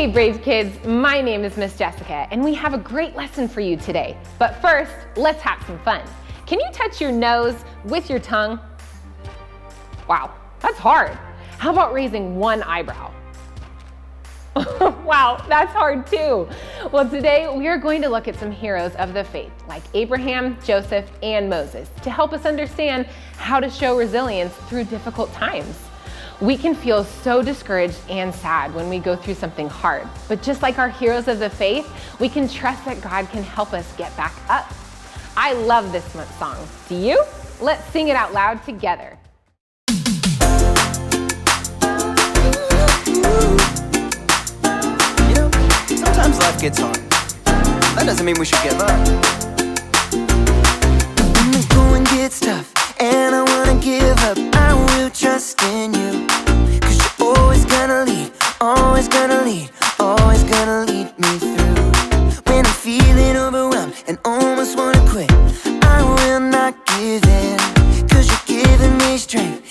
Hey Brave Kids, my name is Miss Jessica and we have a great lesson for you today. But first, let's have some fun. Can you touch your nose with your tongue? Wow, that's hard. How about raising one eyebrow? Wow, that's hard too. Well, today we are going to look at some heroes of the faith like Abraham, Joseph, and Moses to help us understand how to show resilience through difficult times. We can feel so discouraged and sad when we go through something hard, but just like our heroes of the faith, we can trust that God can help us get back up. I love this month's song. Do you? Let's sing it out loud together. Sometimes life gets hard. That doesn't mean we should give up. When the going gets tough and I wanna give up, I will trust in you. 'Cause you're always gonna lead, always gonna lead, always gonna lead me through. When I'm feeling overwhelmed and almost wanna quit, I will not give in. 'Cause you're giving me strength,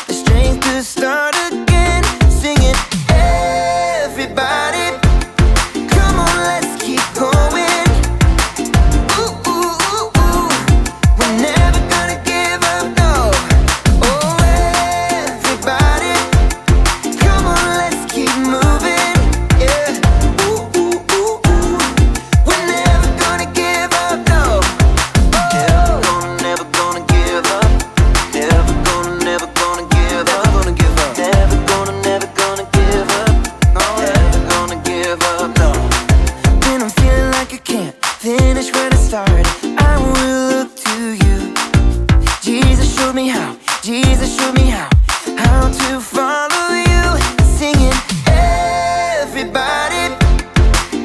the strength to start again. Singing, everybody, come on, let's keep going. Ooh, ooh, ooh, ooh. We're never gonna give up, no. Oh, everybody, come on, let's keep moving. Yeah. Ooh, ooh, ooh, ooh. We're never gonna give up, no. Never gonna give up. Never gonna give up. Never gonna give up. Never gonna give up. No, never gonna give up, no. When I'm feeling like I can't finish where I started, I will look to you. Jesus showed me how. Jesus showed me how to follow you. Singing, everybody,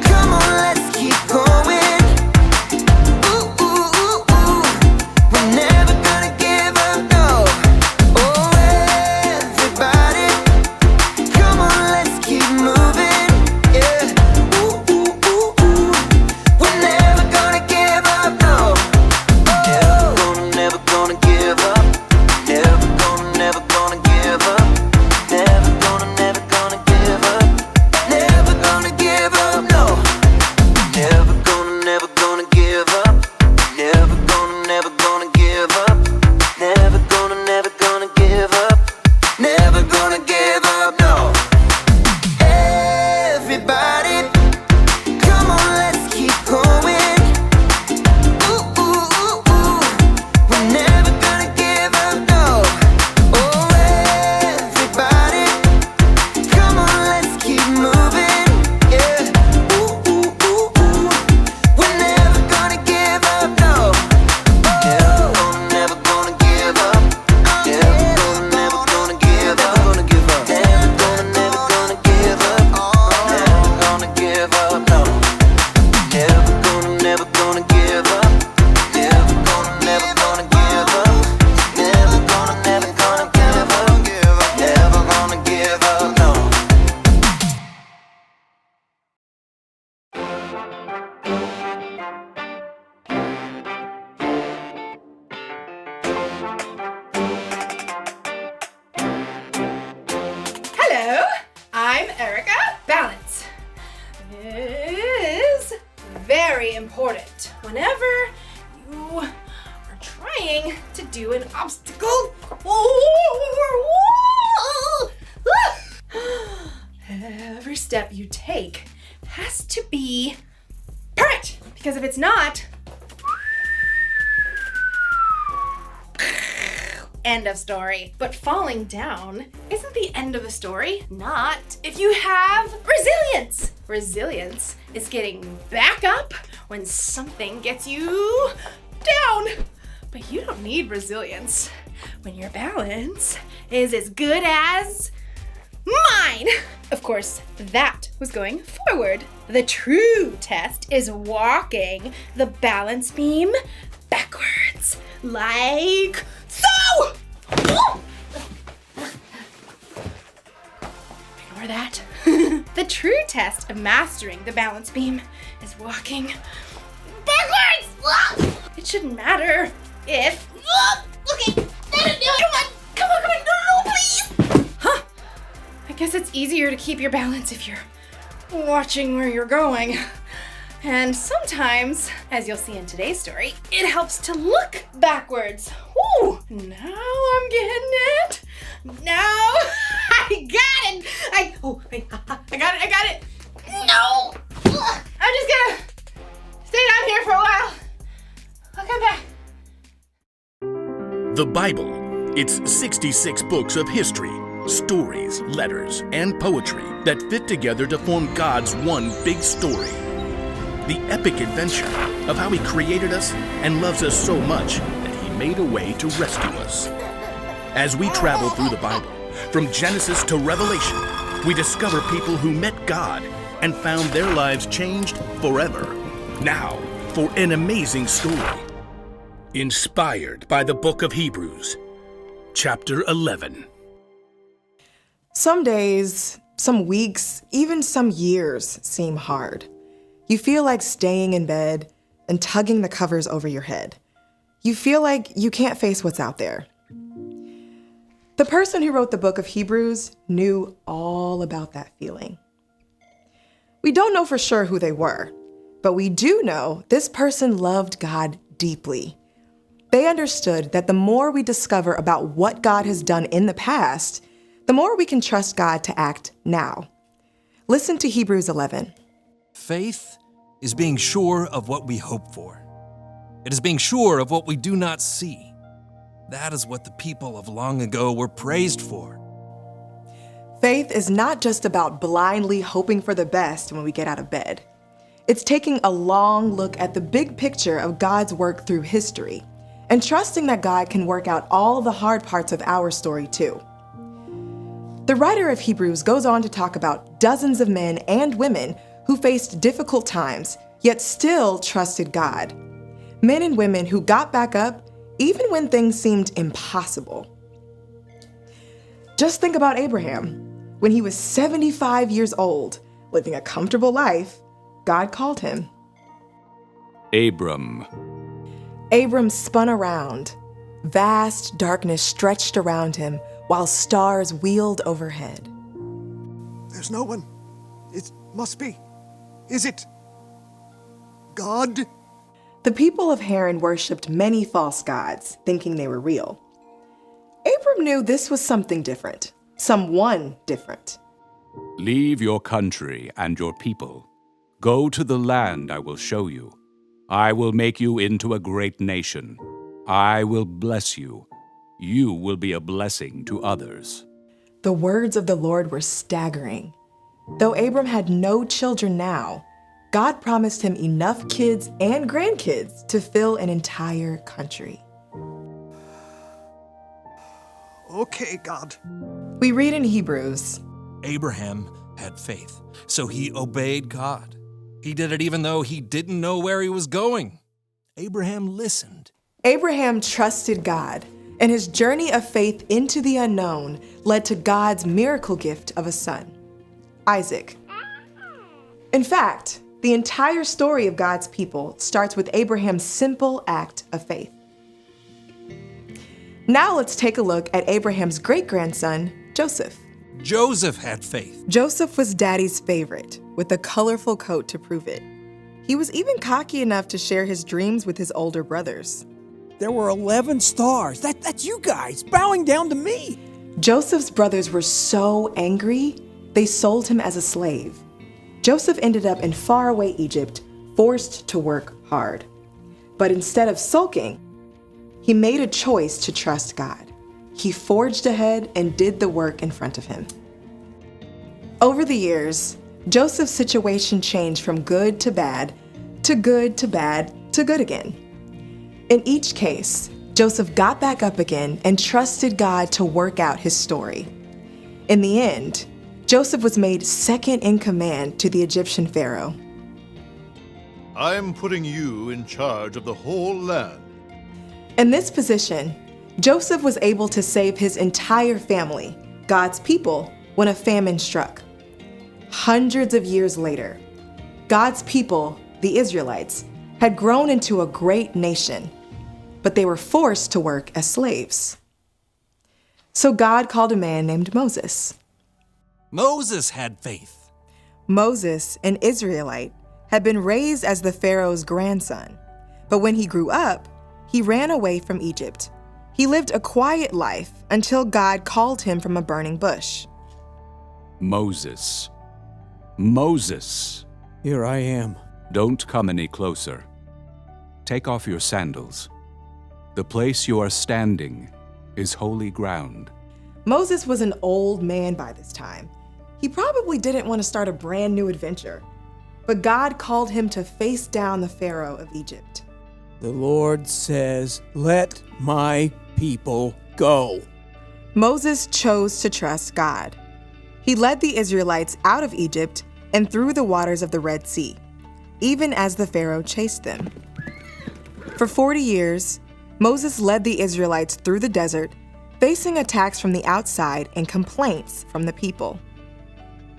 come on, let's keep going. Ooh, ooh, ooh, ooh. We're never gonna give up, no. Oh, everybody, come on, let's keep moving. Yeah. Ooh, ooh, ooh, ooh. We're never gonna give up, no. Never gonna give up. Never gonna give up. Never gonna give up. Never gonna give up, no. Never gonna give up. Never gonna give up. Never gonna give up. Never gonna give up, no. Everybody, come on, let's keep going. Ooh, ooh, ooh, ooh. We're never gonna give up, no. Oh, everybody, come on, let's keep moving. Yeah. Ooh, ooh, ooh, ooh. We're never gonna give up, no. Never gonna give up. Never gonna give up. Never gonna give up. Never gonna give up. Never gonna give up, no. Never gonna give up. Never gonna give up. Never gonna give up. Never gonna give up, no. Hello, I'm Erica. Balance is very important whenever you are trying to do an obstacle. Every step you take has to be perfect, because if it's not, end of story. But falling down isn't the end of the story. Not if you have resilience. Resilience is getting back up when something gets you down. But you don't need resilience when your balance is as good as mine. Of course, that was going forward. The true test is walking the balance beam backwards, like so! Ignore that. The true test of mastering the balance beam is walking backwards! It shouldn't matter if... Okay, let it do it! Come on, no, please! Huh? I Guess it's easier to keep your balance if you're watching where you're going. And sometimes, as you'll see in today's story, it helps to look backwards. Woo! Now I'm getting it. Now I got it. I got it. No! I'm just gonna stay down here for a while. I'll come back. The Bible. It's 66 books of history, stories, letters, and poetry that fit together to form God's one big story. The epic adventure of how He created us and loves us so much that He made a way to rescue us. As we travel through the Bible, from Genesis to Revelation, we discover people who met God and found their lives changed forever. Now, for an amazing story. Inspired by the book of Hebrews, chapter 11. Some days, some weeks, even some years seem hard. You feel like staying in bed and tugging the covers over your head. You feel like you can't face what's out there. The person who wrote the book of Hebrews knew all about that feeling. We don't know for sure who they were, but we do know this person loved God deeply. They understood that the more we discover about what God has done in the past, the more we can trust God to act now. Listen to Hebrews 11. Faith is being sure of what we hope for. It is being sure of what we do not see. That is what the people of long ago were praised for. Faith is not just about blindly hoping for the best when we get out of bed. It's taking a long look at the big picture of God's work through history and trusting that God can work out all the hard parts of our story too. The writer of Hebrews goes on to talk about dozens of men and women who faced difficult times, yet still trusted God. Men and women who got back up even when things seemed impossible. Just think about Abraham. When he was 75 years old, living a comfortable life, God called him. Abram. Abram spun around. Vast darkness stretched around him while stars wheeled overhead. There's no one. It must be. Is it God? The people of Haran worshipped many false gods, thinking they were real. Abram knew this was something different, someone different. Leave your country and your people. Go to the land I will show you. I will make you into a great nation. I will bless you. You will be a blessing to others. The words of the Lord were staggering. Though Abram had no children now, God promised him enough kids and grandkids to fill an entire country. Okay, God. We read in Hebrews, Abraham had faith, so he obeyed God. He did it even though he didn't know where he was going. Abraham listened. Abraham trusted God, and his journey of faith into the unknown led to God's miracle gift of a son, Isaac. In fact, the entire story of God's people starts with Abraham's simple act of faith. Now let's take a look at Abraham's great-grandson, Joseph. Joseph had faith. Joseph was Daddy's favorite, with a colorful coat to prove it. He was even cocky enough to share his dreams with his older brothers. There were 11 stars. That's you guys bowing down to me. Joseph's brothers were so angry, they sold him as a slave. Joseph ended up in faraway Egypt, forced to work hard. But instead of sulking, he made a choice to trust God. He forged ahead and did the work in front of him. Over the years, Joseph's situation changed from good to bad, to good to bad, to good again. In each case, Joseph got back up again and trusted God to work out his story. In the end, Joseph was made second in command to the Egyptian Pharaoh. I'm putting you in charge of the whole land. In this position, Joseph was able to save his entire family, God's people, when a famine struck. Hundreds of years later, God's people, the Israelites, had grown into a great nation, but they were forced to work as slaves. So God called a man named Moses. Moses had faith. Moses, an Israelite, had been raised as the Pharaoh's grandson. But when he grew up, he ran away from Egypt. He lived a quiet life until God called him from a burning bush. Moses. Moses. Here I am. Don't come any closer. Take off your sandals. The place you are standing is holy ground. Moses was an old man by this time. He probably didn't want to start a brand new adventure. But God called him to face down the Pharaoh of Egypt. The Lord says, "Let my people go." Moses chose to trust God. He led the Israelites out of Egypt and through the waters of the Red Sea, even as the Pharaoh chased them. For 40 years, Moses led the Israelites through the desert, facing attacks from the outside and complaints from the people.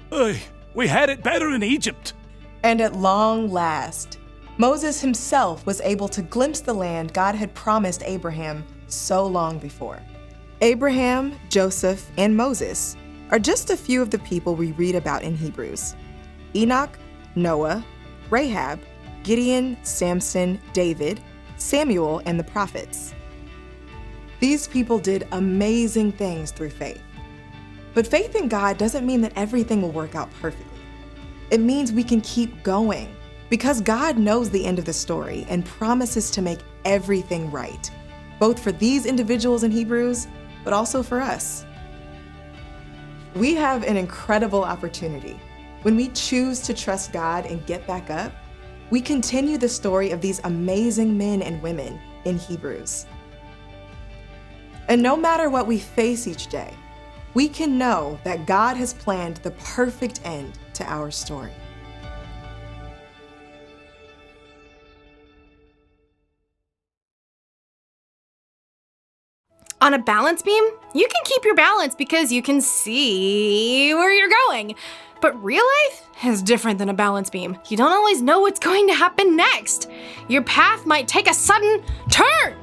Hey, we had it better in Egypt. And at long last, Moses himself was able to glimpse the land God had promised Abraham so long before. Abraham, Joseph, and Moses are just a few of the people we read about in Hebrews. Enoch, Noah, Rahab, Gideon, Samson, David, Samuel, and the prophets. These people did amazing things through faith. But faith in God doesn't mean that everything will work out perfectly. It means we can keep going because God knows the end of the story and promises to make everything right, both for these individuals in Hebrews, but also for us. We have an incredible opportunity. When we choose to trust God and get back up, we continue the story of these amazing men and women in Hebrews. And no matter what we face each day, we can know that God has planned the perfect end to our story. On a balance beam, you can keep your balance because you can see where you're going. But real life is different than a balance beam. You don't always know what's going to happen next. Your path might take a sudden turn.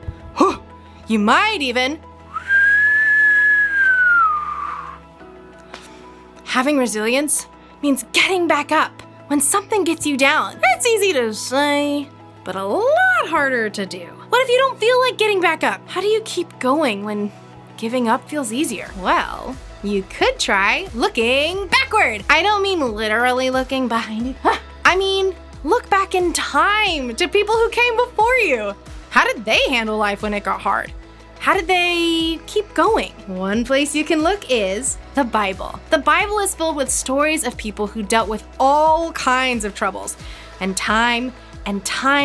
You might even... Having resilience means getting back up when something gets you down. That's easy to say, but a lot harder to do. What if you don't feel like getting back up? How do you keep going when giving up feels easier? Well, you could try looking backward. I don't mean literally looking behind you. I mean, look back in time to people who came before you. How did they handle life when it got hard? How did they keep going? One place you can look is the Bible. The Bible is filled with stories of people who dealt with all kinds of troubles. And time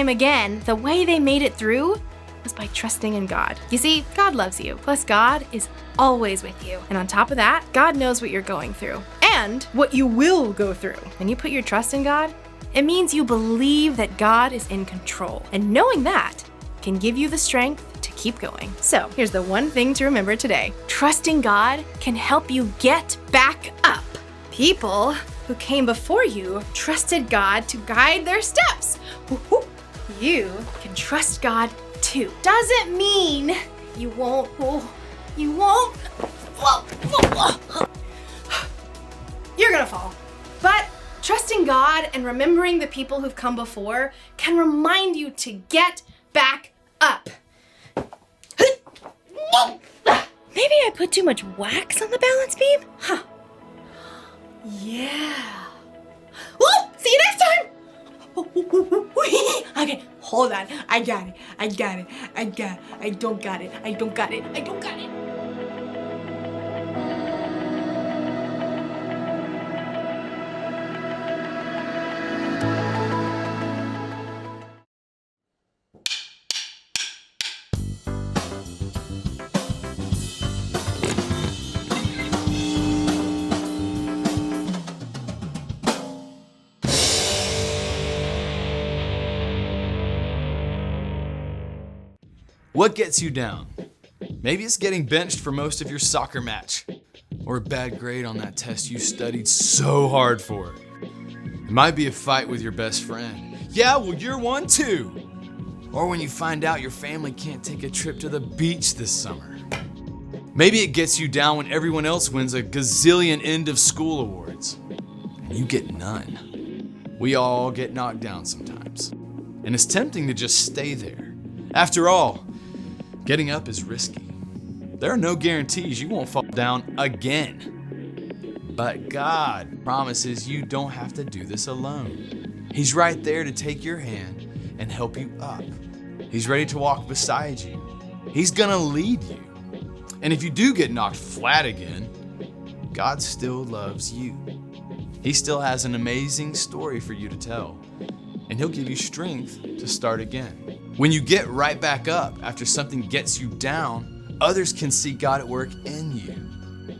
again, the way they made it through was by trusting in God. You see, God loves you. Plus, God is always with you. And on top of that, God knows what you're going through and what you will go through. When you put your trust in God, it means you believe that God is in control. And knowing that can give you the strength to keep going. So here's the one thing to remember today. Trusting God can help you get back up. People who came before you trusted God to guide their steps. You can trust God too. Doesn't mean you won't. You're gonna fall. But trusting God and remembering the people who've come before can remind you to get back up. Maybe I put too much wax on the balance beam? Yeah. Well, see you next time. Okay, hold on. I don't got it. What gets you down? Maybe it's getting benched for most of your soccer match, or a bad grade on that test you studied so hard for. It might be a fight with your best friend. Yeah, well, you're one too. Or when you find out your family can't take a trip to the beach this summer. Maybe it gets you down when everyone else wins a gazillion end of school awards, and you get none. We all get knocked down sometimes, and it's tempting to just stay there. After all, getting up is risky. There are no guarantees you won't fall down again. But God promises you don't have to do this alone. He's right there to take your hand and help you up. He's ready to walk beside you. He's gonna lead you. And if you do get knocked flat again, God still loves you. He still has an amazing story for you to tell, and He'll give you strength to start again. When you get right back up after something gets you down, others can see God at work in you.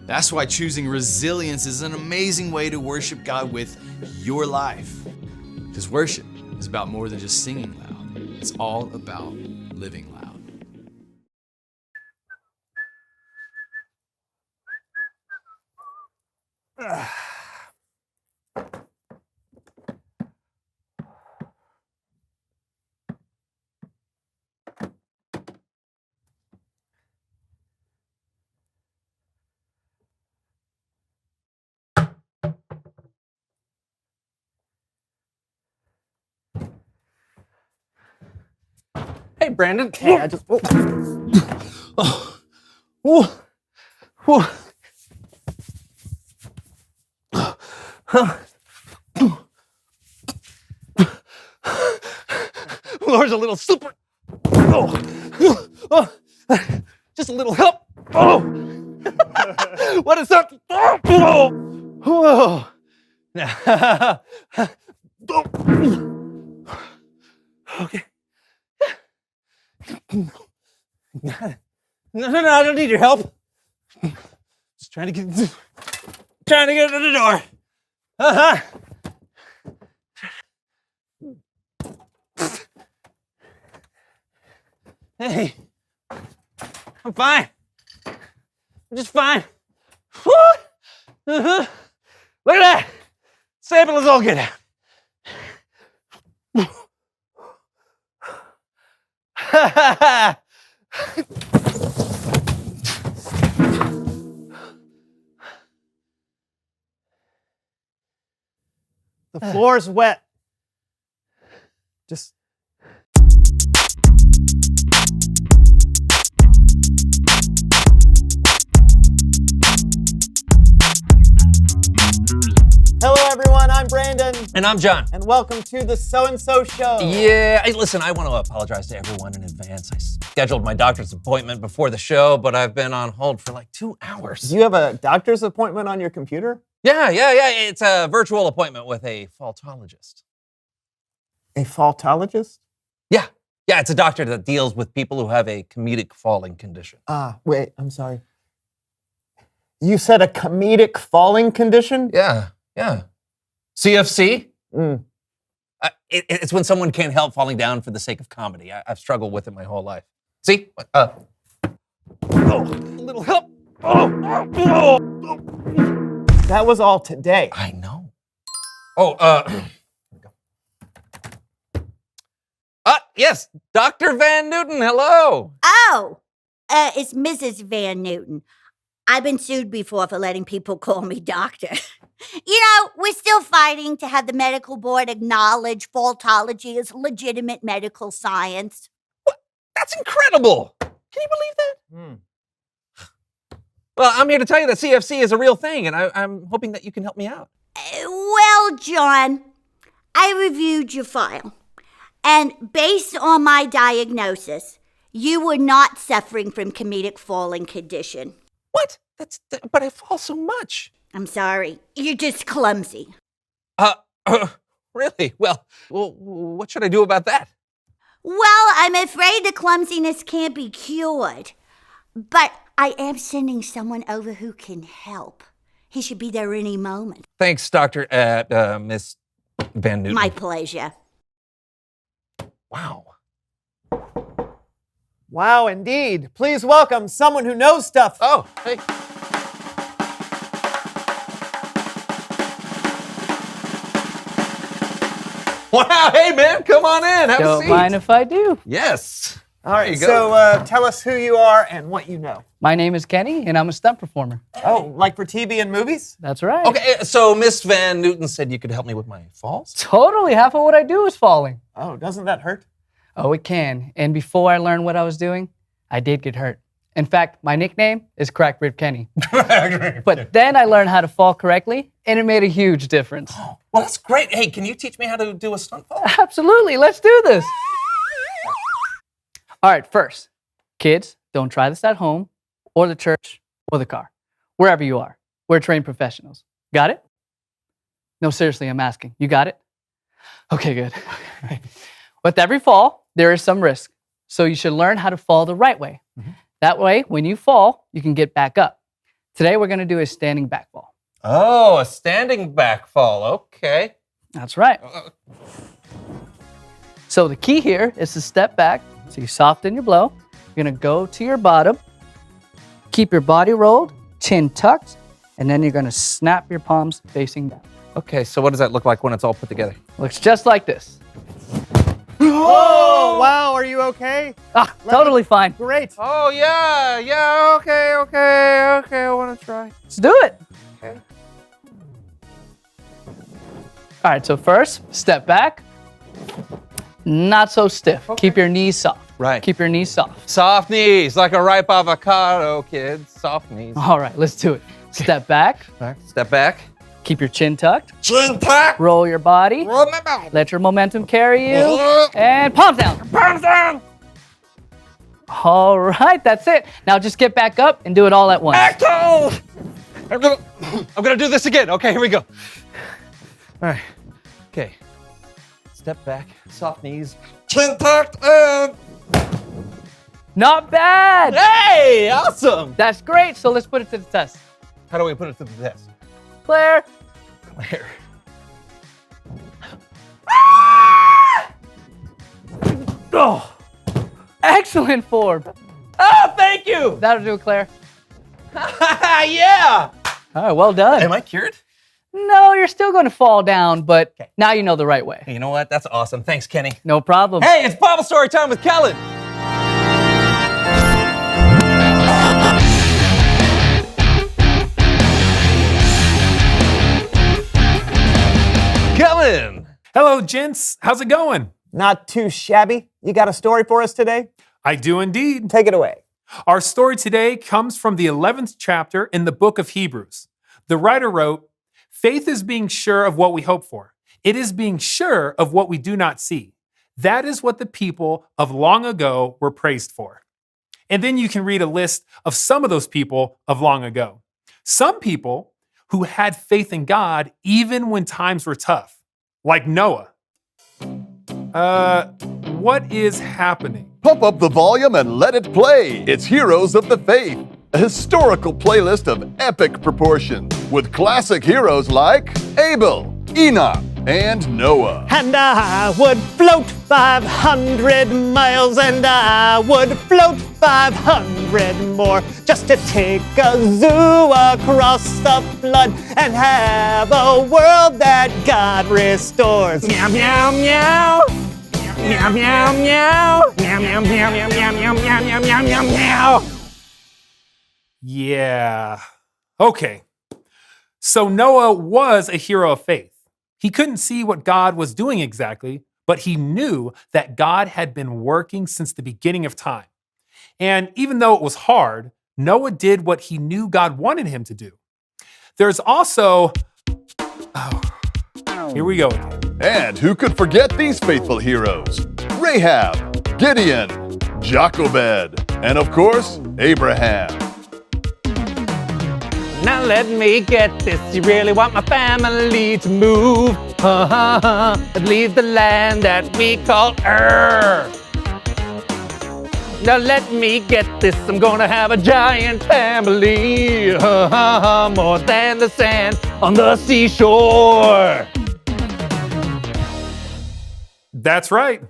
That's why choosing resilience is an amazing way to worship God with your life. Because worship is about more than just singing loud. It's all about living loud. Hey, Brandon. Hey, I just. There's a little super. Just a little help. What is up? Okay. No, I don't need your help. Just trying to get to the door. Hey, I'm fine. I'm just fine. Look at that. Sample is all good. The floor's wet. Just. Hello, everyone. I'm Brandon. And I'm John. And welcome to the So-and-So Show. Yeah, listen, I want to apologize to everyone in advance. I scheduled my doctor's appointment before the show, but I've been on hold for like 2 hours. Do you have a doctor's appointment on your computer? Yeah. It's a virtual appointment with a faultologist. A faultologist? Yeah, it's a doctor that deals with people who have a comedic falling condition. Wait, I'm sorry. You said a comedic falling condition? Yeah. CFC? It's when someone can't help falling down for the sake of comedy. I've struggled with it my whole life. See? A little help. That was all today. I know. Yes, Dr. Van Newton, hello. It's Mrs. Van Newton. I've been sued before for letting people call me doctor. You know, we're still fighting to have the medical board acknowledge faultology as legitimate medical science. What? That's incredible. Can you believe that? Well, I'm here to tell you that CFC is a real thing, and I'm hoping that you can help me out. Well, John, I reviewed your file, and based on my diagnosis, you were not suffering from comedic falling condition. What? But I fall so much. I'm sorry. You're just clumsy. Really? Well, what should I do about that? Well, I'm afraid the clumsiness can't be cured. But I am sending someone over who can help. He should be there any moment. Thanks, Dr. Miss Van Newton. My pleasure. Wow, indeed. Please welcome someone who knows stuff. Oh, hey. Wow, hey man, come on in. Have a seat. Don't mind if I do. Yes. All right, There you go. so tell us who you are and what you know. My name is Kenny, and I'm a stunt performer. Oh, like for TV and movies? That's right. Okay, so Miss Van Newton said you could help me with my falls? Totally. Half of what I do is falling. Oh, doesn't that hurt? Oh, it can. And before I learned what I was doing, I did get hurt. In fact, my nickname is Crack Rib Kenny. But then I learned how to fall correctly, and it made a huge difference. Oh, well, that's great. Hey, can you teach me how to do a stunt fall? Absolutely. Let's do this. All right, first, kids, don't try this at home or the church or the car, wherever you are. We're trained professionals. Got it? No, seriously, I'm asking. You got it? Okay, good. With every fall, there is some risk. So you should learn how to fall the right way. That way, when you fall, you can get back up. Today, we're going to do a standing back fall. Oh, a standing back fall. Okay. That's right. So the key here is to step back. So you soften your blow. You're going to go to your bottom. Keep your body rolled, chin tucked, and then you're going to snap your palms facing down. Okay, so what does that look like when it's all put together? Looks just like this. Oh, wow, are you okay? Totally fine. Great. Oh, yeah, okay, I want to try. Let's do it. Okay. All right, so first, step back. Not so stiff. Okay. Keep your knees soft. Right. Keep your knees soft. Soft knees, like a ripe avocado, kids. Soft knees. All right, let's do it. Step back. All right, step back. Keep your chin tucked. Chin tucked. Roll your body. Roll my body. Let your momentum carry you. And palms down. Palms down. All right, that's it. Now just get back up and do it all at once. Acto! I'm gonna do this again. Okay, here we go. All right. Okay. Step back. Soft knees. Chin tucked and... Not bad. Hey, awesome. That's great. So let's put it to the test. How do we put it to the test? Claire. Claire. Oh, excellent form. Oh, thank you. That'll do it, Claire. Yeah. All right, well done. Am I cured? No, you're still going to fall down, but now you know the right way. Hey, you know what? That's awesome. Thanks, Kenny. No problem. Hey, it's Bible story time with Kellen. Kellen. Hello, gents. How's it going? Not too shabby. You got a story for us today? I do indeed. Take it away. Our story today comes from the 11th chapter in the book of Hebrews. The writer wrote, "Faith is being sure of what we hope for. It is being sure of what we do not see. That is what the people of long ago were praised for." And then you can read a list of some of those people of long ago. Some people who had faith in God even when times were tough, like Noah. What is happening? Pump up the volume and let it play. It's Heroes of the Faith, a historical playlist of epic proportions with classic heroes like Abel, Enoch, and Noah. And I would float 500 miles, and I would float 500 more just to take a zoo across the flood and have a world that God restores. Meow, meow, meow. Meow, meow, meow. Meow, meow, meow, meow, meow, meow, meow, meow, meow, meow, meow. Yeah. Okay. So Noah was a hero of faith. He couldn't see what God was doing exactly, but he knew that God had been working since the beginning of time. And even though it was hard, Noah did what he knew God wanted him to do. There's also... here we go again. And who could forget these faithful heroes? Rahab, Gideon, Jochebed, and of course, Abraham. Now let me get this. You really want my family to move? And leave the land that we call Earth. Now let me get this. I'm gonna have a giant family. More than the sand on the seashore. That's right.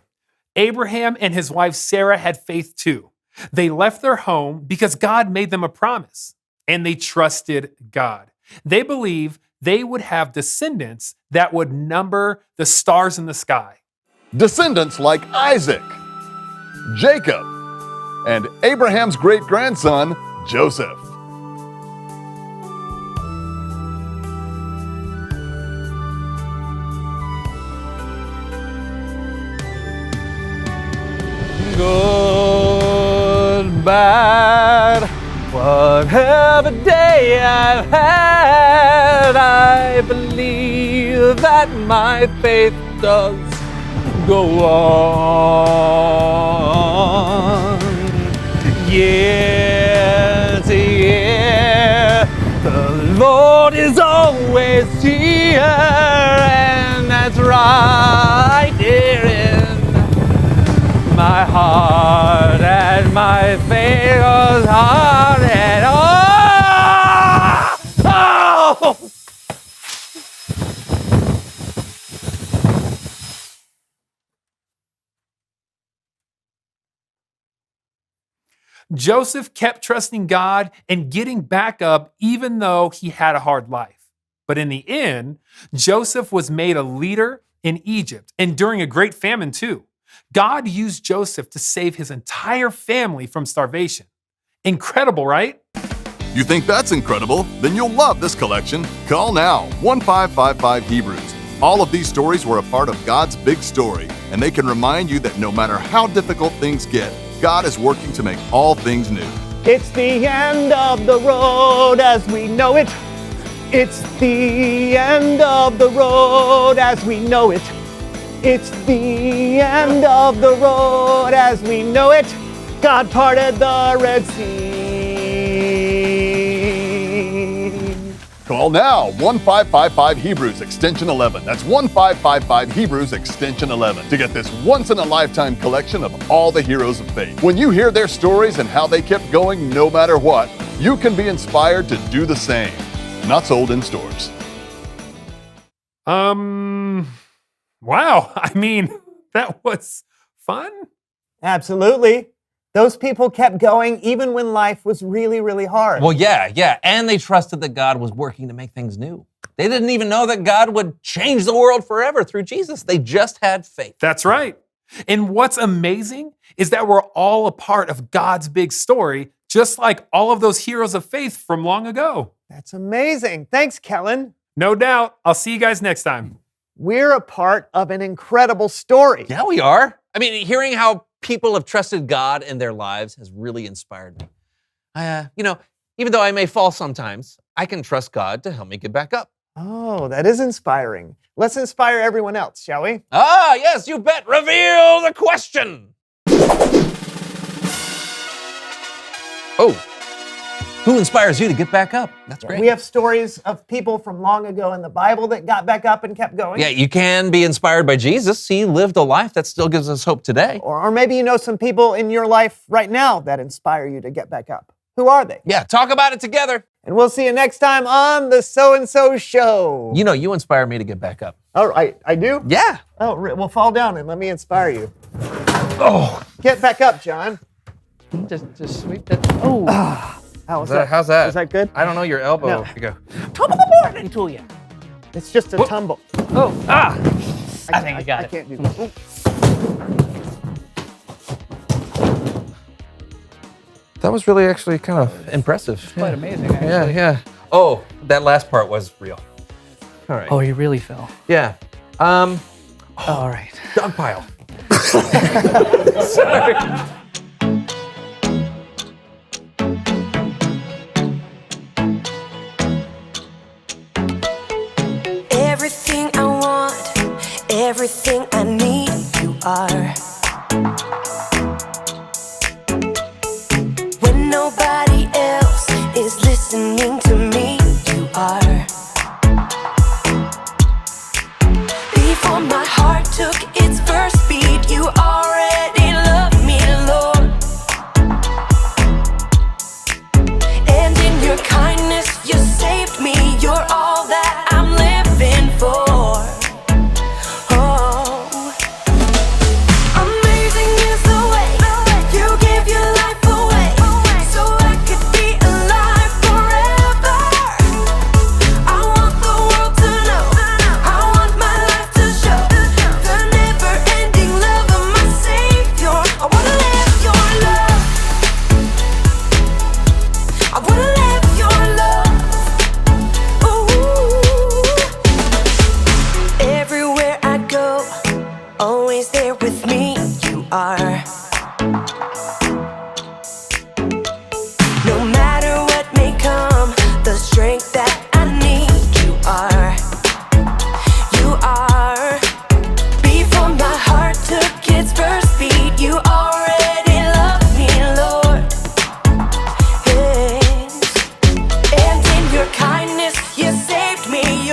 Abraham and his wife Sarah had faith too. They left their home because God made them a promise, and they trusted God. They believed they would have descendants that would number the stars in the sky. Descendants like Isaac, Jacob, and Abraham's great-grandson, Joseph. Good, bad, whatever day I've had, I believe that my faith does go on. Year to year, the Lord is always here, and that's right here in my heart, and my faith goes on and on. Oh! Joseph kept trusting God and getting back up even though he had a hard life. But in the end, Joseph was made a leader in Egypt and during a great famine too. God used Joseph to save his entire family from starvation. Incredible, right? You think that's incredible? Then you'll love this collection. Call now, 1555 Hebrews. All of these stories were a part of God's big story, and they can remind you that no matter how difficult things get, God is working to make all things new. It's the end of the road as we know it. It's the end of the road as we know it. It's the end of the road as we know it. God parted the Red Sea. Call now, 1555 Hebrews extension 11. That's 1555 Hebrews extension 11 to get this once-in-a-lifetime collection of all the heroes of faith. When you hear their stories and how they kept going no matter what, you can be inspired to do the same. Not sold in stores. Wow. I mean, that was fun. Absolutely. Those people kept going even when life was really, really hard. Well, yeah. And they trusted that God was working to make things new. They didn't even know that God would change the world forever through Jesus. They just had faith. That's right. And what's amazing is that we're all a part of God's big story, just like all of those heroes of faith from long ago. That's amazing. Thanks, Kellen. No doubt. I'll see you guys next time. We're a part of an incredible story. Yeah, we are. I mean, hearing how people have trusted God in their lives has really inspired me. Even though I may fall sometimes, I can trust God to help me get back up. Oh, that is inspiring. Let's inspire everyone else, shall we? Ah, yes, you bet. Reveal the question. Oh, who inspires you to get back up? That's great. We have stories of people from long ago in the Bible that got back up and kept going. Yeah, you can be inspired by Jesus. He lived a life that still gives us hope today. Or maybe you know some people in your life right now that inspire you to get back up. Who are they? Yeah, talk about it together. And we'll see you next time on The So-and-So Show. You know, you inspire me to get back up. All right, I do? Yeah. Oh, well, fall down and let me inspire you. Oh. Get back up, John. Just sweep that. Oh. How's that? How's that? Is that good? I don't know your elbow. No. You go. Tumble the board into you. It's just a tumble. Oh. I think you got it. I can't do that. Ooh. That was really actually kind of impressive. Quite amazing, actually. Yeah. Oh, that last part was real. All right. Oh, you really fell. Yeah. All right. Dog pile. Sorry. Everything I want, everything I need, you are. When nobody else is listening to me, you are. Before my heart took its first beat, you already loved me, Lord. And in your kindness, you saved me. You're all that I'm living for. Oh,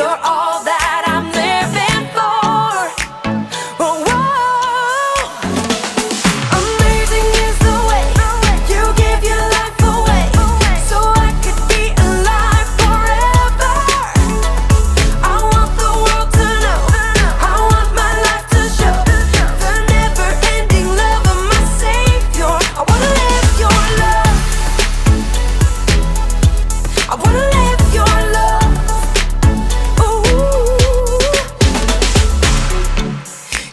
You're all that I'm living for. Oh, whoa. Amazing is the way you give your life away, so I could be alive forever. I want the world to know, I want my life to show the never-ending love of my Savior. I wanna live your love. I wanna live your love. Ooh.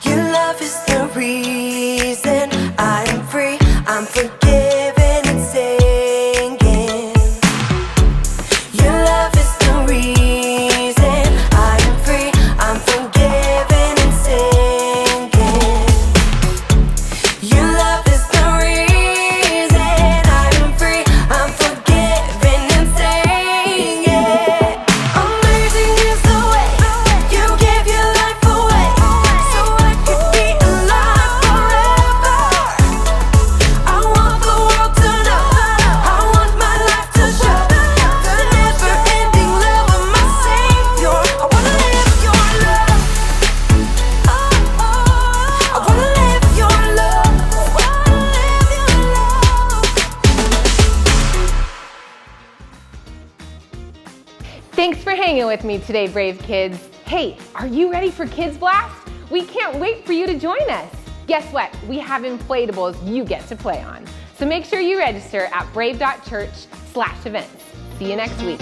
Your love is the reason I am free. I'm forgiven and singing. Your love is the reason I am free. I'm forgiven and singing. Your love is the reason I am free. I'm forgiven and singing. Amazing is the way you give your life away, so I could be alive forever. I want the world to know, I want my life to show the never-ending love of my Savior. I wanna live your love. I wanna live your love. Thanks for hanging with me today, brave kids. Hey, are you ready for Kids Blast? We can't wait for you to join us. Guess what? We have inflatables you get to play on. So make sure you register at brave.church/events. See you next week.